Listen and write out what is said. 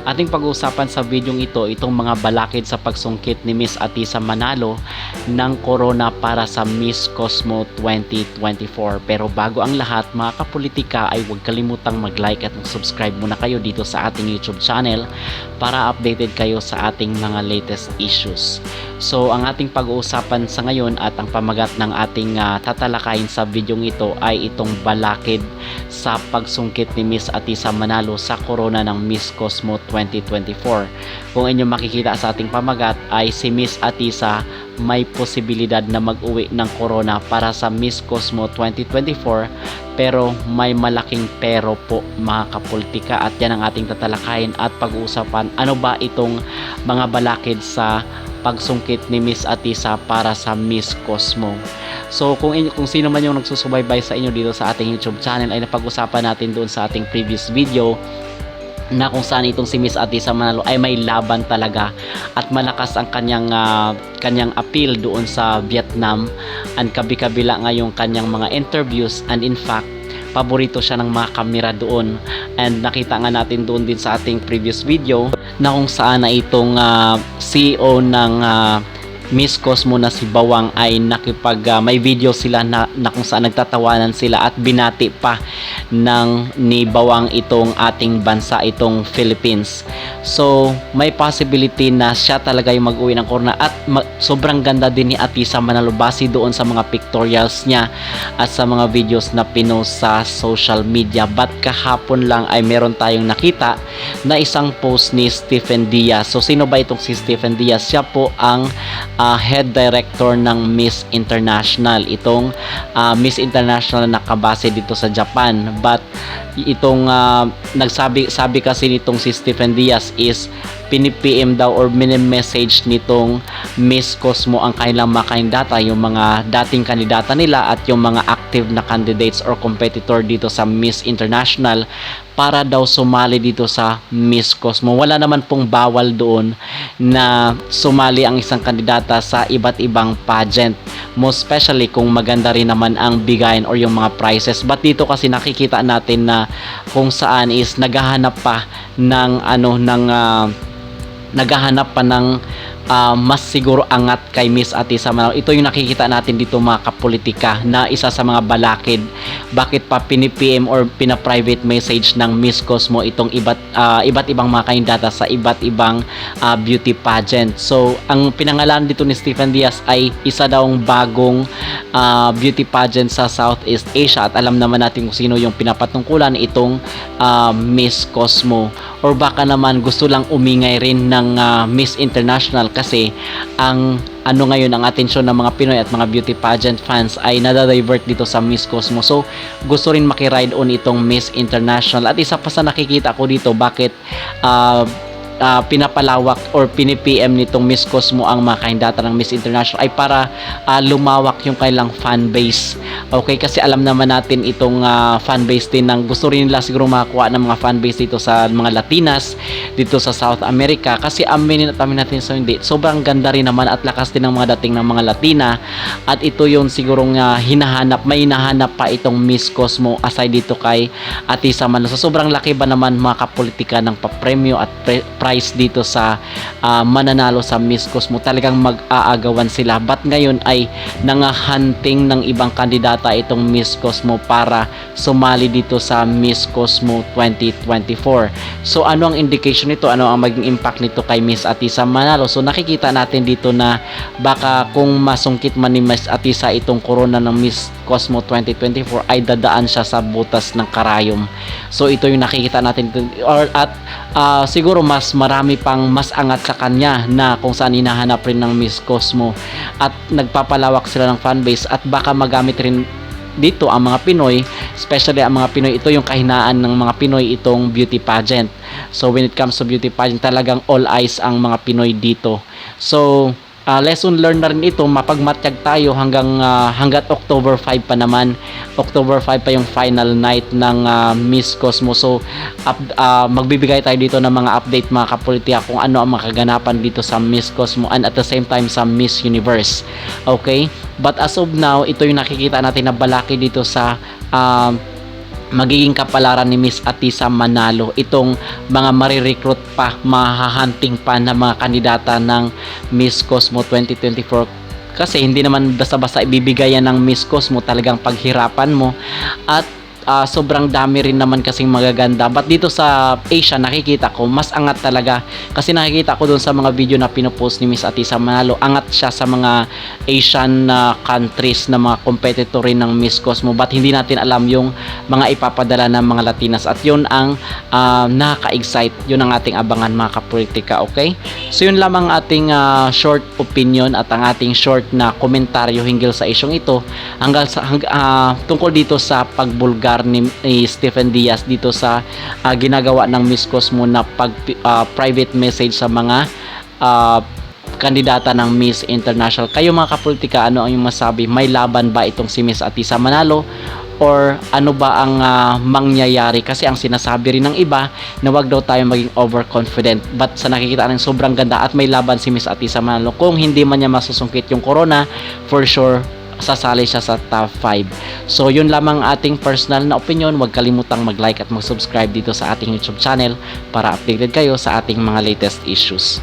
Ating pag-uusapan sa videong ito itong mga balakid sa pagsungkit ni Miss Atisa Manalo ng corona para sa Miss Cosmo 2024. Pero bago ang lahat mga kapolitika ay huwag kalimutang mag-like at mag-subscribe muna kayo dito sa ating YouTube channel para updated kayo sa ating mga latest issues. So ang ating pag-uusapan sa ngayon at ang pamagat ng ating tatalakayin sa videong ito ay itong balakid sa pagsungkit ni Miss Atisa Manalo sa corona ng Miss Cosmo 2024. Kung inyong makikita sa ating pamagat ay si Miss Atisa may posibilidad na mag-uwi ng corona para sa Miss Cosmo 2024, pero may malaking pero po mga kapolitika, at yan ang ating tatalakayin at pag-uusapan. Ano ba itong mga balakid sa pagsungkit ni Miss Atisa para sa Miss Cosmo? So kung sino man yung nagsusubaybay sa inyo dito sa ating YouTube channel ay napag-usapan natin doon sa ating previous video na kung saan itong si Miss Atisa Manalo ay may laban talaga at malakas ang kanyang appeal doon sa Vietnam, and kabi-kabila nga yung kanyang mga interviews, and in fact paborito siya ng mga kamera doon. And nakita nga natin doon din sa ating previous video na kung saan na itong CEO ng Miss Cosmo na si Bawang ay may video sila na kung saan nagtatawanan sila at binati pa ni Bawang itong ating bansa, itong Philippines. So may possibility na siya talaga yung mag-uwi ng corona, at sobrang ganda din ni Atisa Manalo base doon sa mga pictorials niya at sa mga videos na pinost sa social media. But kahapon lang ay meron tayong nakita na isang post ni Stephen Diaz. So sino ba itong si Stephen Diaz? Siya po ang head director ng Miss International, itong Miss International na nakabase dito sa Japan. But itong sabi kasi nitong si Stephen Diaz is pini-PM daw or mini-message nitong Miss Cosmo ang kanilang mga kandidata, yung mga dating kandidata nila at yung mga active na candidates or competitor dito sa Miss International para daw sumali dito sa Miss Cosmo. Wala naman pong bawal doon na sumali ang isang kandidata sa iba't ibang pageant, most especially kung maganda rin naman ang bigayan or yung mga prizes. But dito kasi nakikita natin na kung saan is naghahanap pa ng mas siguro angat kay Miss Atisa Manalo. Ito yung nakikita natin dito mga kapolitika na isa sa mga balakid bakit pa pini-PM or pina-private message ng Miss Cosmo itong iba't ibang mga kandidata sa iba't ibang beauty pageant. So ang pinangalan dito ni Stephen Diaz ay isa daw bagong beauty pageant sa Southeast Asia, at alam naman natin kung sino yung pinapatungkulan itong Miss Cosmo. Or baka naman gusto lang umingay rin ng Miss International, kasi ang ngayon ang atensyon ng mga Pinoy at mga beauty pageant fans ay nadadivert dito sa Miss Cosmo. So gusto rin makiride on itong Miss International, at isa pa sa nakikita ko dito bakit pinapalawak or pini-PM nitong Miss Cosmo ang mga kandidata ng Miss International ay para lumawak yung kailang fan base. Okay, kasi alam naman natin itong fan base din ng gusto rin nila siguro makakuha ng mga fan base dito sa mga Latinas dito sa South America, kasi aminin natin so hindi sobrang ganda rin naman at lakas din ng mga dating ng mga Latina, at ito yung sigurong may hinahanap pa itong Miss Cosmo aside dito kay Atisa Manalo. So sobrang laki ba naman mga kapolitika ng papremyo at prize dito sa mananalo sa Miss Cosmo. Talagang mag-aagawan sila. But ngayon ay nangahunting ng ibang kandidata itong Miss Cosmo para sumali dito sa Miss Cosmo 2024. So ano ang indication nito? Ano ang maging impact nito kay Miss Atisa Manalo? So nakikita natin dito na baka kung masungkit man ni Miss Atisa itong corona ng Miss Cosmo 2024 ay dadaan siya sa butas ng karayom. So ito yung nakikita natin dito. Siguro marami pang mas angat sa kanya na kung saan hinahanap rin ng Miss Cosmo, at nagpapalawak sila ng fanbase, at baka magamit rin dito ang mga Pinoy, especially ang mga Pinoy. Ito yung kahinaan ng mga Pinoy, itong beauty pageant. So when it comes to beauty pageant, talagang all eyes ang mga Pinoy dito. So lesson learned na rin ito, mapagmatyag tayo hanggat October 5 pa naman. October 5 pa yung final night ng Miss Cosmo. So magbibigay tayo dito ng mga update mga kapolitika kung ano ang makaganapan dito sa Miss Cosmo and at the same time sa Miss Universe. Okay? But as of now, ito yung nakikita natin na balaki dito sa magiging kapalaran ni Miss Atisa Manalo itong mga marirecruit pa, mahahunting pa na mga kandidata ng Miss Cosmo 2024, kasi hindi naman basta-basta ibibigay yan ng Miss Cosmo, talagang paghirapan mo at sobrang dami rin naman kasing magaganda. But dito sa Asia nakikita ko mas angat talaga, kasi nakikita ko doon sa mga video na pinopost ni Miss Atisa Manalo, angat siya sa mga Asian countries na mga competitor rin ng Miss Cosmo, but hindi natin alam yung mga ipapadala ng mga Latinas, at yun ang nakaka-excite, yun ang ating abangan mga kapolitika. Okay, so yun lamang ating short opinion at ang ating short na komentaryo hinggil sa isyong ito tungkol dito sa pagbulgar ni Stephen Diaz dito sa ginagawa ng Miss Cosmo na private message sa mga kandidata ng Miss International. Kayo mga kapolitika, ano ang yung masabi? May laban ba itong si Miss Atisa Manalo? Or ano ba ang mangyayari? Kasi ang sinasabi rin ng iba na wag daw tayo maging overconfident, but sa nakikita ng sobrang ganda at may laban si Miss Atisa Manalo, kung hindi man niya masusungkit yung corona, for sure sasali siya sa top 5. So yun lamang ating personal na opinion. Huwag kalimutang mag-like at mag-subscribe dito sa ating YouTube channel para updated kayo sa ating mga latest issues.